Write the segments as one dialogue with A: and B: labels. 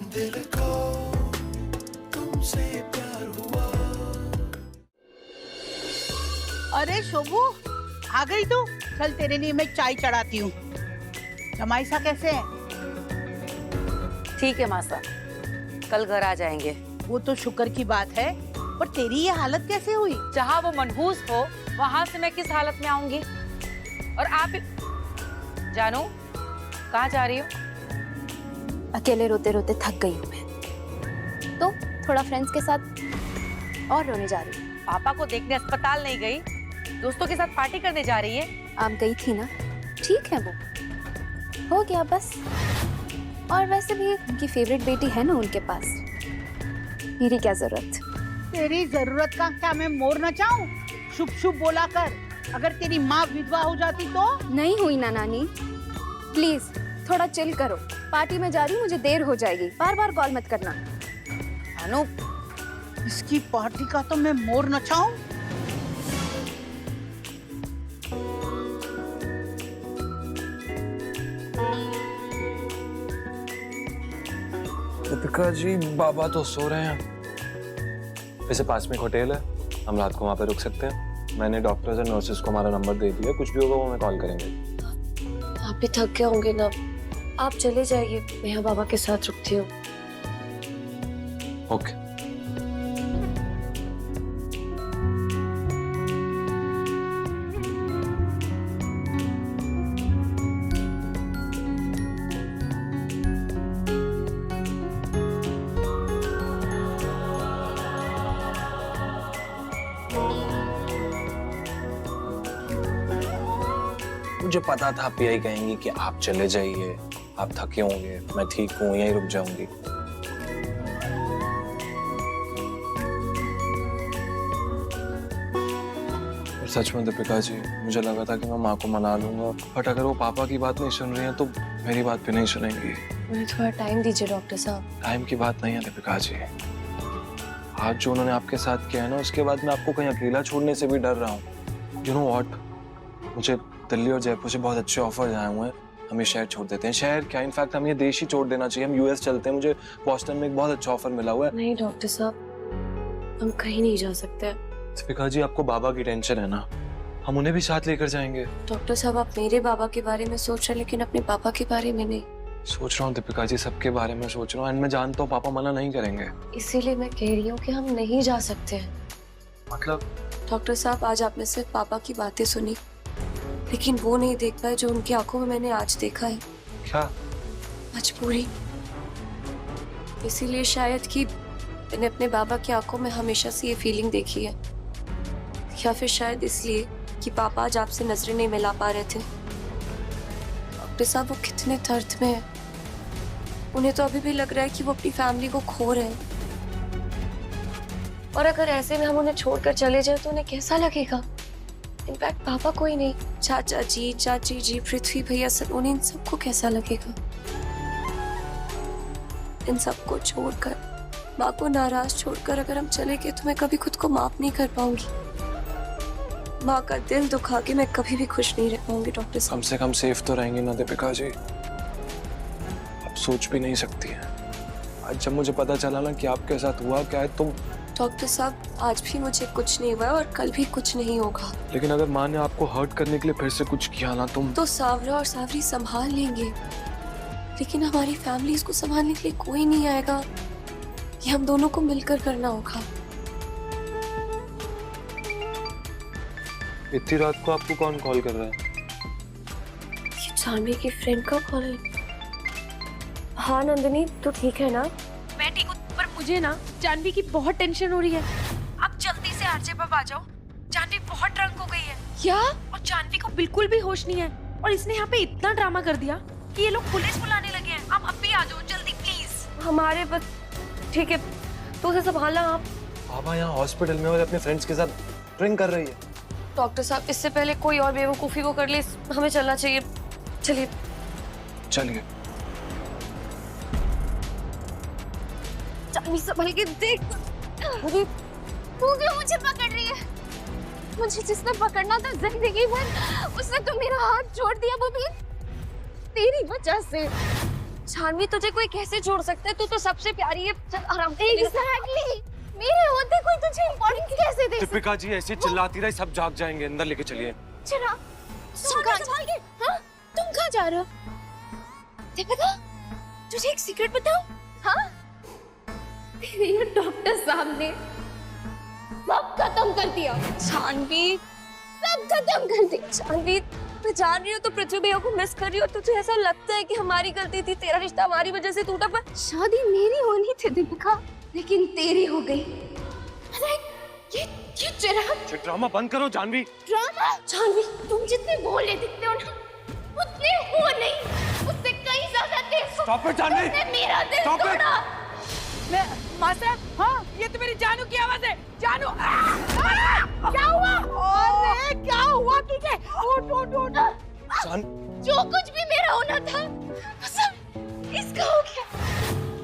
A: दिल को तुमसे प्यार हुआ।
B: अरे शोभू, आ गई तू? चल तेरे लिए मैं चाय चढ़ाती हूँ। जमाई सा कैसे है?
C: ठीक है मासा, कल घर आ जाएंगे।
B: वो तो शुक्र की बात है, पर तेरी ये हालत कैसे हुई?
C: जहाँ वो मनहूस हो वहां से मैं किस हालत में आऊंगी? और आप जानू कहाँ जा रही हो?
D: अकेले रोते रोते थक गई हूँ मैं, तो थोड़ा फ्रेंड्स के साथ और रोने जा रही हूँ।
C: पापा को देखने अस्पताल नहीं गई, दोस्तों के साथ पार्टी करने जा रही है।
D: आप गई थी ना, ठीक है, वो हो गया बस। और वैसे भी उनकी फेवरेट बेटी है ना उनके पास, मेरी क्या जरूरत?
B: तेरी जरूरत का क्या मैं मोर नचाऊं? शुभ शुभ बोला कर। अगर तेरी माँ विधवा हो जाती तो?
D: नहीं हुई ना नानी, प्लीज थोड़ा चिल करो। पार्टी में जा रही हूँ, मुझे देर हो जाएगी। बार बार कॉल मत करना।
B: अनु, इसकी पार्टी का तो मैं मोर नचाऊं?
E: दीपिका जी, बाबा तो सो रहे हैं। वैसे पास में एक होटल है, हम रात को वहाँ पे रुक सकते हैं। मैंने डॉक्टर्स और नर्सेस को हमारा नंबर दे दिया, कुछ भी होगा वो हमें कॉल करेंगे।
F: आप भी थक गए होंगे ना, आप चले जाइए, मैं यहाँ बाबा के साथ रुकती हूँ।
E: ओके। मुझे पता था आप यही कहेंगी कि आप चले जाइए, आप थके होंगे, मैं ठीक हूँ, यहीं रुक जाऊंगी। और सच में दीपिका जी, मुझे लगा था कि मैं माँ को मना लूंगा, बट अगर वो पापा की बात नहीं सुन रही हैं तो मेरी बात भी नहीं सुनेंगी।
F: मुझे थोड़ा टाइम दीजिए डॉक्टर साहब।
E: टाइम की बात नहीं है दीपिका जी, आज जो उन्होंने आपके साथ किया है ना, उसके बाद मैं आपको कहीं अकेला छोड़ने से भी डर रहा हूँ। यू नो व्हाट, मुझे दिल्ली और जयपुर से बहुत अच्छे ऑफर्स आए हुए हैं। हम ये शहर छोड़ देते हैं। शहर क्या, इनफैक्ट हम ये देश ही छोड़ देना चाहिए। हम यूएस चलते हैं। मुझे बॉस्टन में एक बहुत अच्छा ऑफर मिला हुआ है।
F: नहीं डॉक्टर साहब, हम कहीं नहीं जा सकते।
E: दीपिका जी, आपको बाबा की टेंशन है ना, हम उन्हें भी साथ लेकर जाएंगे।
F: डॉक्टर साहब, आप मेरे बाबा के बारे में सोच रहे हैं लेकिन अपने पापा के बारे में नहीं।
E: सोच रहा हूँ दीपिका जी, सबके बारे में सोच रहा हूँ, एंड मैं जानता हूँ पापा मना नहीं करेंगे।
F: इसीलिए मैं कह रही हूँ कि हम नहीं जा सकते हैं।
E: मतलब?
F: डॉक्टर साहब, आज आपने सिर्फ पापा की बातें सुनी, लेकिन वो नहीं देख पाए जो उनकी आंखों में मैंने आज देखा है।
E: क्या?
F: मजबूरी। इसीलिए शायद कि मैंने अपने बाबा की आंखों में हमेशा से ये फीलिंग देखी है, या फिर शायद इसलिए कि पापा आज आपसे नजरें नहीं मिला पा रहे थे। डॉक्टर साहब, वो कितने दर्द में है। उन्हें तो अभी भी लग रहा है कि वो अपनी फैमिली को खो रहे हैं, और अगर ऐसे में हम उन्हें छोड़कर चले जाए तो उन्हें कैसा लगेगा। इनफैक्ट पापा को ही नहीं, चाचा जी, चाची जी, पृथ्वी भैया, सलोनी, इन सबको कैसा लगेगा। इन सबको छोड़कर, माँ को नाराज छोड़कर अगर हम चले गए तो मैं कभी खुद को माफ नहीं कर पाऊंगी। माँ का दिल दुखा के मैं कभी भी खुश नहीं रह पाऊंगी। डॉक्टर साहब,
E: कम से कम सेफ तो रहेंगी ना दीपिका जी। आप सोच भी नहीं सकती हैं, आज जब मुझे पता चला ना कि आपके साथ हुआ क्या है, तुम।
F: डॉक्टर साहब, आज भी मुझे कुछ नहीं हुआ है और कल भी कुछ नहीं होगा।
E: लेकिन अगर माँ ने आपको हर्ट करने के लिए फिर से कुछ किया ना, तुम
F: तो सावरा और सावरी संभाल लेंगे, लेकिन हमारी फैमिली को संभालने के लिए कोई नहीं आएगा। ये हम दोनों को मिलकर करना होगा।
E: इतनी रात को आपको कौन कॉल कर रहा है?
F: ये जानवी की फ्रेंड का कॉल है। हाँ नंदिनी, तू ठीक है ना?
G: मैं ठीक हूँ, पर मुझे ना जानवी की बहुत टेंशन हो रही है। आप जल्दी से आरजे पर आ जाओ। जानवी बहुत ड्रंक हो गई है।
F: क्या?
G: और जानवी को बिल्कुल भी होश नहीं है, और इसने यहाँ पे इतना ड्रामा कर दिया कि ये लोग पुलिस बुलाने लगे हैं। आप अभी आ जाओ जल्दी प्लीज।
F: हमारे बस, ठीक है, तो उसे संभालना आप।
E: बाबा यहाँ हॉस्पिटल में और अपने फ्रेंड्स के साथ ड्रिंक कर रही है।
F: डॉक्टर साहब, इससे पहले कोई और बेवकूफी को कर ले, हमें चलना चाहिए। चलिए
E: चलिए।
F: जानवी, संभल के देख।
D: अरे तू क्यों मुझे पकड़ रही है? मुझे जिसने पकड़ना था जिंदगी भर, उसने तो मेरा हाथ छोड़ दिया, वो भी तेरी वजह से।
F: जानवी तुझे कोई कैसे छोड़ सकता है? तू तो सबसे प्यारी है। चल आराम से।
D: एग्जैक्टली, मेरे होते कोई तुझे इम्पोर्टेंस कैसे दे?
E: दीपिका जी ऐसे चिल्लाती रही, सब जाग जाएंगे। अंदर लेके चलिए।
D: चला, तुम कहाँ जा रहे हो? दीपिका, तुझे एक सीक्रेट बताऊं? हाँ? ये डॉक्टर साहब ने सब खत्म कर दिया।
F: जानवी,
D: सब खत्म कर दिया।
F: जानवी, मैं जान रही हूँ तो पृथ्वी भैया को मिस कर रही हूँ। तुझे ऐसा लगता है कि हमारी गलती थी, तेरा रिश्ता हमारी वजह से टूटा, पर
D: शादी मेरी होनी थी दीपिका, लेकिन तेरी हो गई। अरे ये चिराग
E: ड्रामा बंद करो जानवी।
D: ड्रामा। जानवी, तुम जितने भोले दिखते हो ना, उतने हो नहीं, उससे कहीं ज्यादा तेज हो।
E: Stop it, Janvi.
D: तुमने मेरा दिल
E: Stop it।
D: तोड़ा।
B: मास्टर, हाँ ये तो मेरी जानू की आवाज है। जानू, क्या हुआ? अरे क्या हुआ तुझे? उठ उठ उठ।
D: जो कुछ भी मेरा होना था सब इसका हो गया।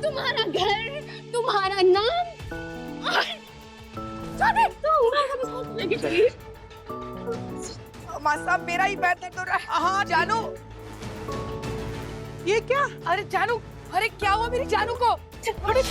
D: तुम्हारा घर, तुम्हारा नाम और जानवी,
B: मास्टर मेरा ही पैर दर्द हो रहा है। हाँ जानू, ये क्या? अरे जानू, अरे क्या हुआ मेरी जानू को? अरे